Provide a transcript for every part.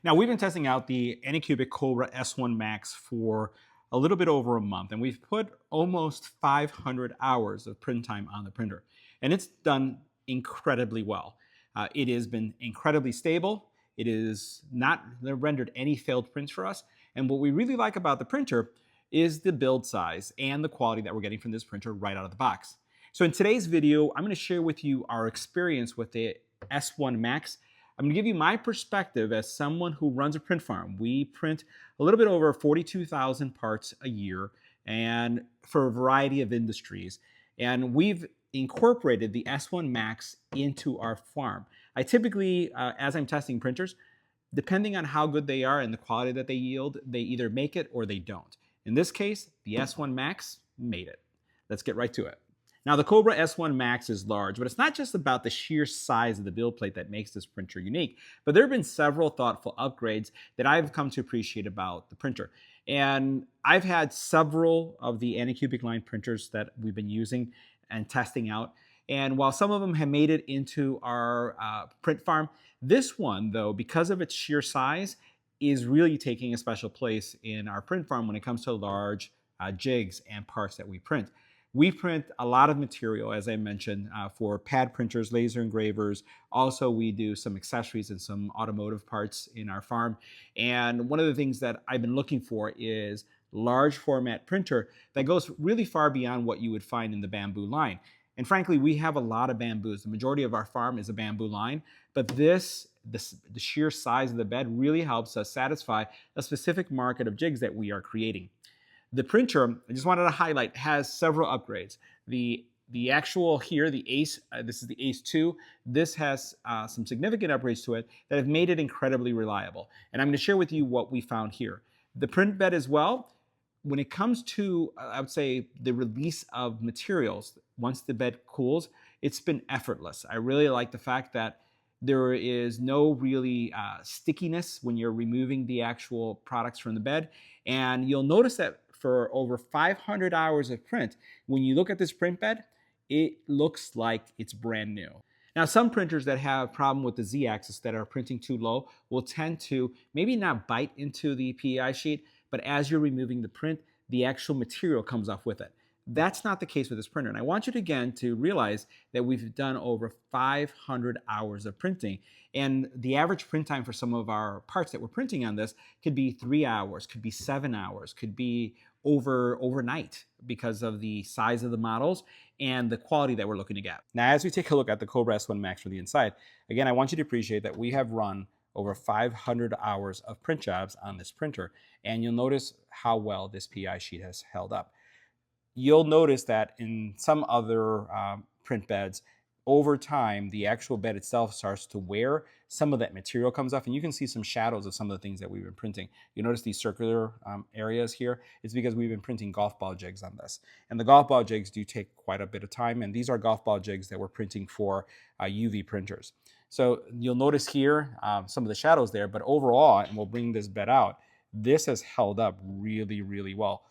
Now, we've been testing out the Anycubic Cobra S1 Max for a little bit over a month, and we've put almost 500 hours of print time on the printer, and it's done incredibly well. It has been incredibly stable. It is not rendered any failed prints for us, and what we really like about the printer is the build size and the quality that we're getting from this printer right out of the box. So in today's video, I'm going to share with you our experience with the S1 Max. I'm going to give you my perspective as someone who runs a print farm. We print a little bit over 42,000 parts a year, and for a variety of industries. And we've incorporated the S1 Max into our farm. I typically, as I'm testing printers, depending on how good they are and the quality that they yield, they either make it or they don't. In this case, the S1 Max made it. Let's get right to it. Now, the Cobra S1 Max is large, but it's not just about the sheer size of the build plate that makes this printer unique, but there have been several thoughtful upgrades that I've come to appreciate about the printer. And I've had several of the Anycubic line printers that we've been using and testing out. And while some of them have made it into our print farm, this one, though, because of its sheer size, is really taking a special place in our print farm when it comes to large jigs and parts that we print. We print a lot of material, as I mentioned, for pad printers, laser engravers. Also, we do some accessories and some automotive parts in our farm. And one of the things that I've been looking for is large format printer that goes really far beyond what you would find in the bamboo line. And frankly, we have a lot of bamboos. The majority of our farm is a bamboo line, but the sheer size of the bed really helps us satisfy a specific market of jigs that we are creating. The printer, I just wanted to highlight, has several upgrades. The actual here, the ACE, this is the ACE2. This has some significant upgrades to it that have made it incredibly reliable. And I'm going to share with you what we found here. The print bed as well, when it comes to, I would say, the release of materials, once the bed cools, it's been effortless. I really like the fact that there is no really stickiness when you're removing the actual products from the bed. And you'll notice that for over 500 hours of print, when you look at this print bed, it looks like it's brand new. Now, some printers that have a problem with the Z-axis that are printing too low will tend to maybe not bite into the PEI sheet, but as you're removing the print, the actual material comes off with it. That's not the case with this printer. And I want you to, again, to realize that we've done over 500 hours of printing. And the average print time for some of our parts that we're printing on this could be 3 hours, could be 7 hours, could be overnight because of the size of the models and the quality that we're looking to get. Now, as we take a look at the Cobra S1 Max from the inside, again, I want you to appreciate that we have run over 500 hours of print jobs on this printer, and you'll notice how well this PI sheet has held up. You'll notice that in some other print beds, over time, the actual bed itself starts to wear. Some of that material comes off, and you can see some shadows of some of the things that we've been printing. You notice these circular areas here. It's because we've been printing golf ball jigs on this. And the golf ball jigs do take quite a bit of time, and these are golf ball jigs that we're printing for UV printers. So you'll notice here some of the shadows there, but overall, and we'll bring this bed out, this has held up really, really well.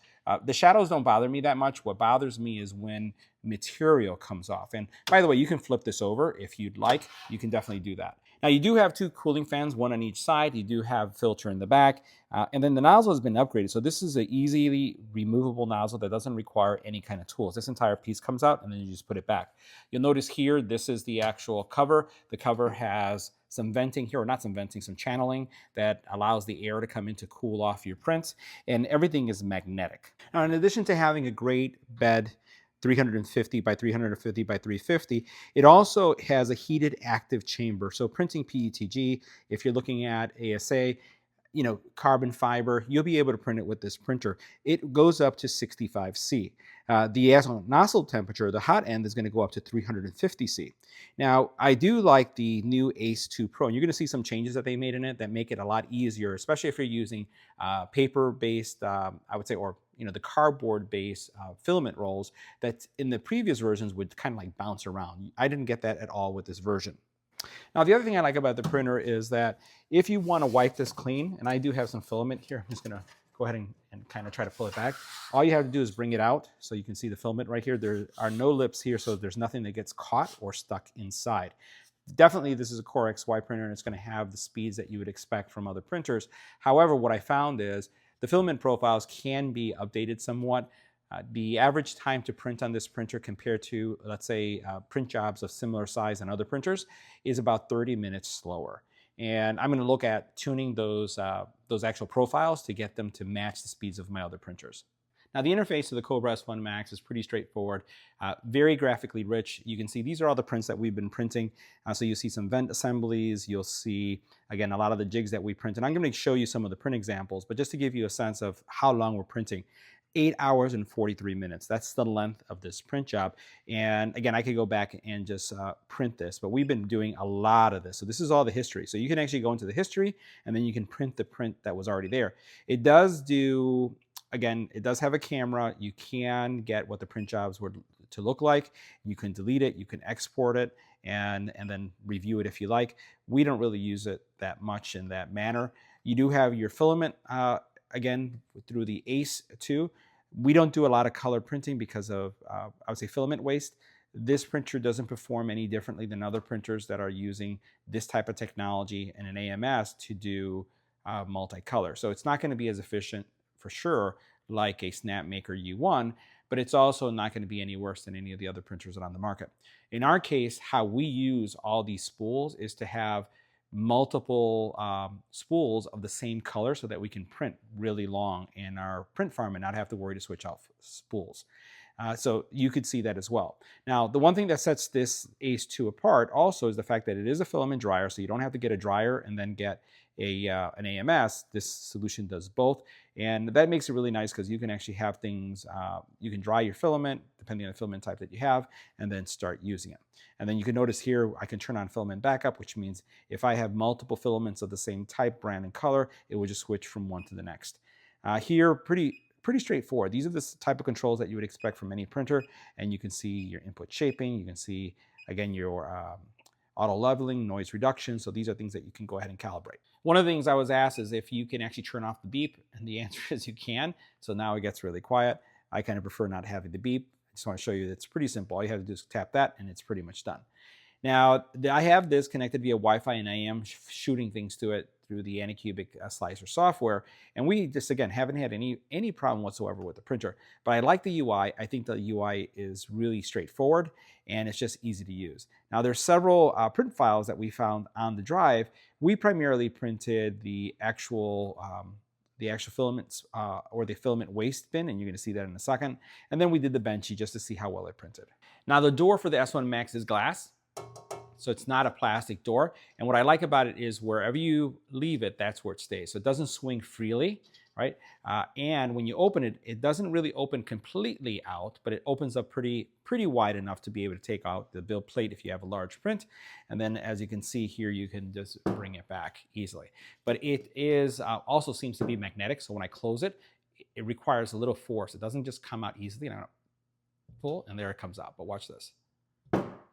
The shadows don't bother me that much. What bothers me is when material comes off. And by the way, you can flip this over if you'd like. You can definitely do that. Now, you do have two cooling fans, one on each side. You do have filter in the back. And then the nozzle has been upgraded. So this is an easily removable nozzle that doesn't require any kind of tools. This entire piece comes out, and then you just put it back. You'll notice here, this is the actual cover. The cover has some venting here, or not some venting, some channeling that allows the air to come in to cool off your prints, and everything is magnetic. Now, in addition to having a great bed, 350 by 350 by 350, it also has a heated active chamber. So printing PETG, if you're looking at ASA, carbon fiber, you'll be able to print it with this printer. It goes up to 65 C. The nozzle temperature, the hot end, is going to go up to 350 C. Now, I do like the new ACE2 Pro, and you're going to see some changes that they made in it that make it a lot easier, especially if you're using paper-based, I would say, or the cardboard-based filament rolls that in the previous versions would kind of like bounce around. I didn't get that at all with this version. Now, the other thing I like about the printer is that if you want to wipe this clean, and I do have some filament here, I'm just going to go ahead and kind of try to pull it back. All you have to do is bring it out so you can see the filament right here. There are no lips here, so there's nothing that gets caught or stuck inside. Definitely, this is a Core XY printer, and it's going to have the speeds that you would expect from other printers. However, what I found is the filament profiles can be updated somewhat. The average time to print on this printer compared to, let's say, print jobs of similar size on other printers is about 30 minutes slower. And I'm going to look at tuning those actual profiles to get them to match the speeds of my other printers. Now, the interface of the Cobra S1 Max is pretty straightforward, very graphically rich. You can see these are all the prints that we've been printing. So you'll see some vent assemblies. You'll see, again, a lot of the jigs that we print. And I'm going to show you some of the print examples, but just to give you a sense of how long we're printing. 8 hours and 43 minutes. That's the length of this print job. And again, I could go back and just print this, but we've been doing a lot of this. So this is all the history. So you can actually go into the history and then you can print the print that was already there. It does do, again, it does have a camera. You can get what the print jobs were to look like. You can delete it, you can export it, and then review it if you like. We don't really use it that much in that manner. You do have your filament, again, through the ACE2. We don't do a lot of color printing because of, I would say, filament waste. This printer doesn't perform any differently than other printers that are using this type of technology and an AMS to do multicolor. So it's not going to be as efficient for sure like a Snapmaker U1, but it's also not going to be any worse than any of the other printers that are on the market. In our case, how we use all these spools is to have multiple spools of the same color so that we can print really long in our print farm and not have to worry to switch off spools. So you could see that as well. Now, the one thing that sets this ACE2 apart also is the fact that it is a filament dryer, so you don't have to get a dryer and then get an AMS. This solution does both, and that makes it really nice because you can actually have things, you can dry your filament depending on the filament type that you have, and then start using it. And then you can notice here I can turn on filament backup, which means if I have multiple filaments of the same type, brand, and color, it will just switch from one to the next. Here, pretty straightforward. These are the type of controls that you would expect from any printer, and you can see your input shaping. You can see, again, your auto leveling, noise reduction. So these are things that you can go ahead and calibrate. One of the things I was asked is if you can actually turn off the beep, and the answer is you can. So now it gets really quiet. I kind of prefer not having the beep. I just want to show you that it's pretty simple. All you have to do is tap that, and it's pretty much done. Now, I have this connected via Wi-Fi, and I am shooting things to it through the Anycubic slicer software. And we just, again, haven't had any problem whatsoever with the printer. But I like the UI. I think the UI is really straightforward, and it's just easy to use. Now, there's several print files that we found on the drive. We primarily printed the actual filaments or the filament waste bin, and you're going to see that in a second. And then we did the benchy just to see how well it printed. Now, the door for the S1 Max is glass. So it's not a plastic door. And what I like about it is wherever you leave it, that's where it stays. So it doesn't swing freely, right? And when you open it, it doesn't really open completely out, but it opens up pretty wide enough to be able to take out the build plate if you have a large print. And then as you can see here, you can just bring it back easily. But it is also seems to be magnetic. So when I close it, it requires a little force. It doesn't just come out easily. And I pull, and there it comes out. But watch this,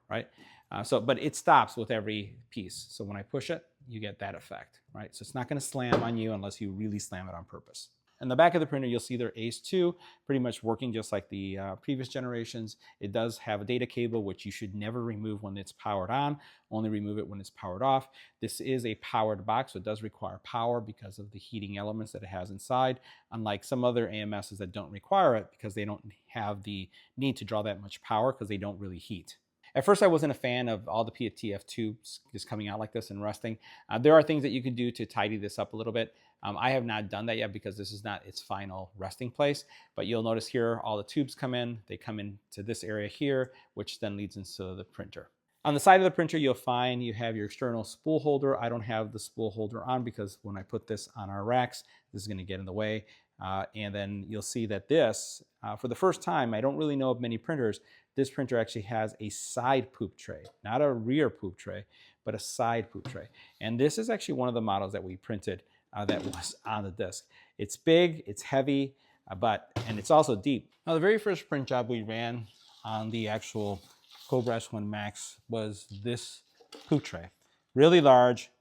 right? But it stops with every piece. So when I push it, you get that effect, right? So it's not going to slam on you unless you really slam it on purpose. In the back of the printer, you'll see their ACE2 pretty much working just like the previous generations. It does have a data cable, which you should never remove when it's powered on, only remove it when it's powered off. This is a powered box, so it does require power because of the heating elements that it has inside, unlike some other AMSs that don't require it because they don't have the need to draw that much power because they don't really heat. At first, I wasn't a fan of all the PTF tubes just coming out like this and rusting. There are things that you can do to tidy this up a little bit. I have not done that yet because this is not its final resting place. But you'll notice here all the tubes come in. They come into this area here, which then leads into the printer. On the side of the printer, you'll find you have your external spool holder. I don't have the spool holder on because when I put this on our racks, this is going to get in the way. And then you'll see that this, for the first time, I don't really know of many printers, this printer actually has a side poop tray, not a rear poop tray, but a side poop tray. And this is actually one of the models that we printed that was on the disc. It's big, it's heavy, and it's also deep. Now, the very first print job we ran on the actual Cobra S1 Max was this poop tray. Really large.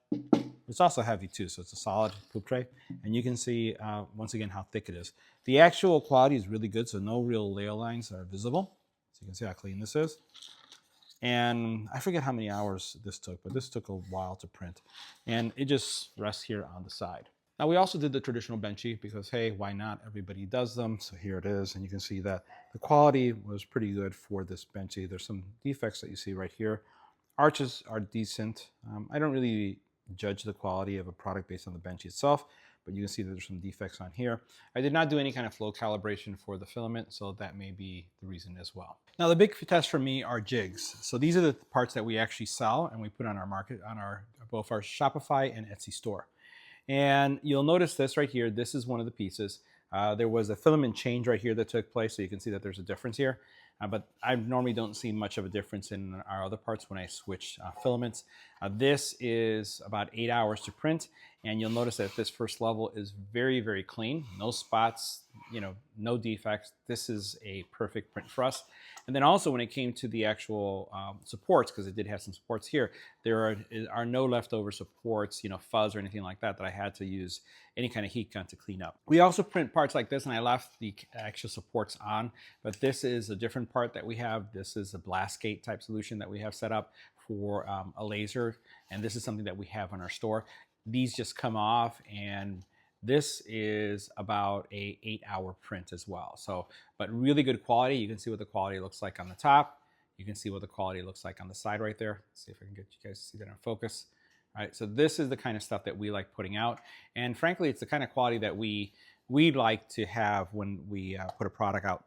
It's also heavy too, so it's a solid poop tray. And you can see, once again, how thick it is. The actual quality is really good, so no real layer lines are visible. So you can see how clean this is. And I forget how many hours this took, but this took a while to print. And it just rests here on the side. Now we also did the traditional benchy because, hey, why not? Everybody does them. So here it is. And you can see that the quality was pretty good for this benchy. There's some defects that you see right here. Arches are decent. I don't really judge the quality of a product based on the benchy itself, but you can see that there's some defects on here. I did not do any kind of flow calibration for the filament, so that may be the reason as well. Now the big test for me are jigs. So these are the parts that we actually sell and we put on our market, on both our Shopify and Etsy store. And you'll notice this right here. This is one of the pieces. There was a filament change right here that took place, so you can see that there's a difference here. But I normally don't see much of a difference in our other parts when I switch filaments. This is about 8 hours to print, and you'll notice that this first level is very, very clean. No spots, no defects. This is a perfect print for us. And then also when it came to the actual supports, because it did have some supports here, there are no leftover supports, fuzz or anything like that I had to use any kind of heat gun to clean up. We also print parts like this, and I left the actual supports on, but this is a different part that we have. This is a blast gate type solution that we have set up for a laser, and this is something that we have on our store. These just come off, and this is about a 8-hour print as well. So, but really good quality. You can see what the quality looks like on the top. You can see what the quality looks like on the side right there. Let's see if I can get you guys to see that in focus. All right, so this is the kind of stuff that we like putting out. And frankly, it's the kind of quality that we like to have when we put a product out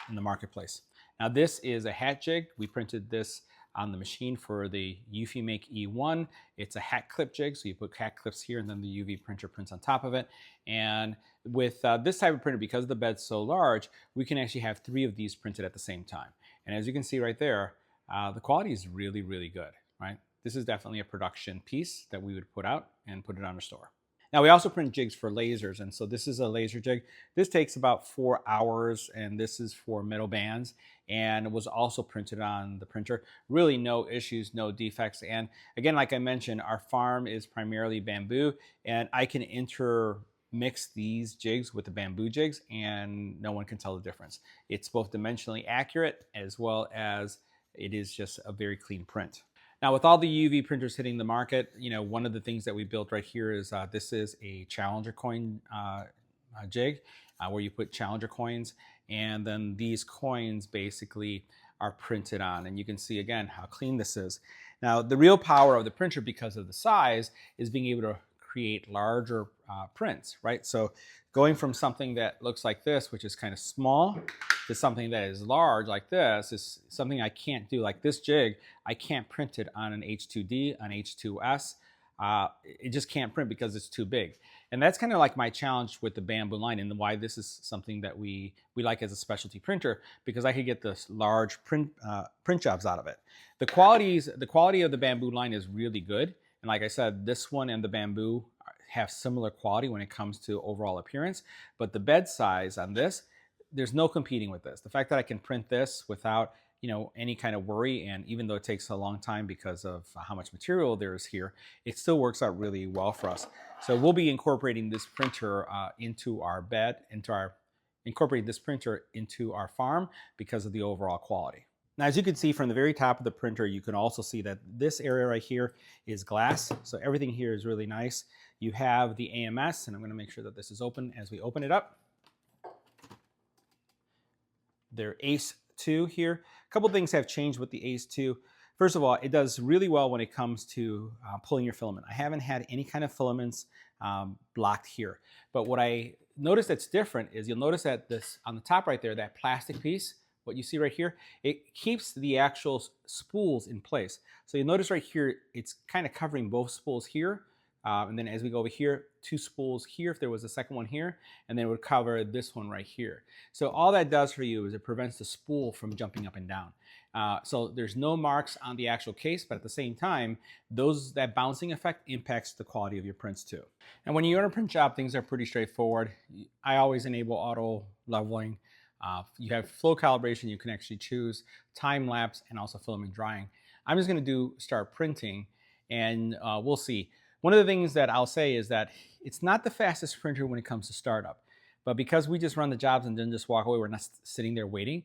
in the marketplace. Now this is a hat jig. We printed this on the machine for the EBPMAN E1. It's a hat clip jig, so you put hat clips here and then the UV printer prints on top of it. And with this type of printer, because the bed's so large, we can actually have 3 of these printed at the same time. And as you can see right there, the quality is really, really good, right? This is definitely a production piece that we would put out and put it on our store. Now we also print jigs for lasers, and so this is a laser jig. This takes about 4 hours, and this is for metal bands, and it was also printed on the printer. Really no issues, no defects. And again, like I mentioned, our farm is primarily bamboo, and I can intermix these jigs with the bamboo jigs, and no one can tell the difference. It's both dimensionally accurate as well as it is just a very clean print. Now, with all the UV printers hitting the market, one of the things that we built right here is this is a Challenger coin jig where you put Challenger coins, and then these coins basically are printed on. And you can see again how clean this is. Now, the real power of the printer, because of the size, is being able to create larger prints, right? So going from something that looks like this, which is kind of small, to something that is large like this is something I can't do. Like this jig, I can't print it on an H2D, an H2S. It just can't print because it's too big. And that's kind of like my challenge with the bamboo line, and why this is something that we like as a specialty printer, because I could get this large print jobs out of it. The quality of the bamboo line is really good. And like I said, this one and the bamboo have similar quality when it comes to overall appearance. But the bed size on this, there's no competing with this. The fact that I can print this without any kind of worry, and even though it takes a long time because of how much material there is here, it still works out really well for us. So we'll be incorporating this printer into our bed, incorporating this printer into our farm because of the overall quality. Now, as you can see from the very top of the printer, you can also see that this area right here is glass. So everything here is really nice. You have the AMS, and I'm going to make sure that this is open as we open it up. Their ACE2 here. A couple things have changed with the ACE2. First of all, it does really well when it comes to pulling your filament. I haven't had any kind of filaments blocked here. But what I noticed that's different is you'll notice that this on the top right there, that plastic piece, what you see right here, it keeps the actual spools in place. So you'll notice right here, it's kind of covering both spools here. And then as we go over here, 2 spools here, if there was a second one here, and then it would cover this one right here. So all that does for you is it prevents the spool from jumping up and down. So there's no marks on the actual case, but at the same time, that bouncing effect impacts the quality of your prints too. And when you're in a print job, things are pretty straightforward. I always enable auto leveling. You have flow calibration, you can actually choose time lapse and also filament drying. I'm just going to start printing, and we'll see. One of the things that I'll say is that it's not the fastest printer when it comes to startup, but because we just run the jobs and then just walk away, we're not sitting there waiting,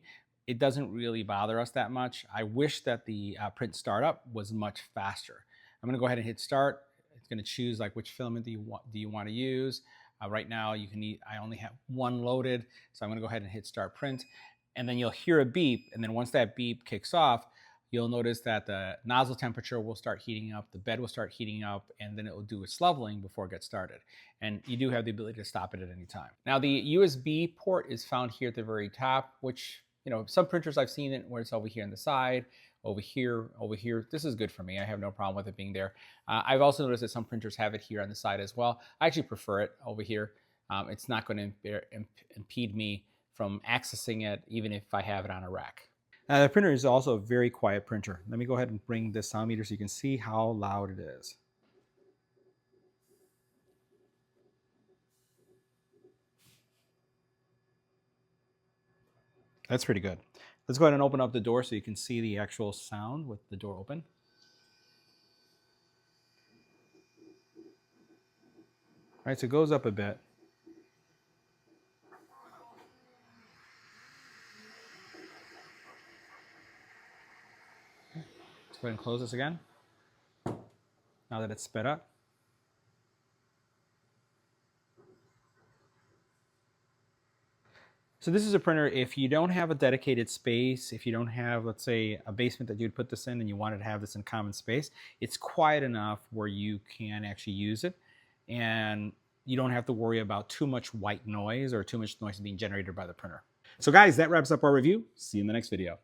it doesn't really bother us that much. I wish that the print startup was much faster. I'm gonna go ahead and hit start. It's gonna choose like which filament do you want to use. Right now I only have one loaded, so I'm gonna go ahead and hit start print. And then you'll hear a beep, and then once that beep kicks off, you'll notice that the nozzle temperature will start heating up, the bed will start heating up, and then it will do its leveling before it gets started. And you do have the ability to stop it at any time. Now the USB port is found here at the very top, which, you know, some printers I've seen it where it's over here on the side, over here, over here. This is good for me. I have no problem with it being there. I've also noticed that some printers have it here on the side as well. I actually prefer it over here. It's not going to impede me from accessing it, even if I have it on a rack. The printer is also a very quiet printer. Let me go ahead and bring the sound meter so you can see how loud it is. That's pretty good. Let's go ahead and open up the door so you can see the actual sound with the door open. All right, so it goes up a bit. Let's go ahead and close this again. Now that it's sped up. So this is a printer, if you don't have a dedicated space, if you don't have, let's say, a basement that you'd put this in and you wanted to have this in common space, it's quiet enough where you can actually use it. And you don't have to worry about too much white noise or too much noise being generated by the printer. So guys, that wraps up our review. See you in the next video.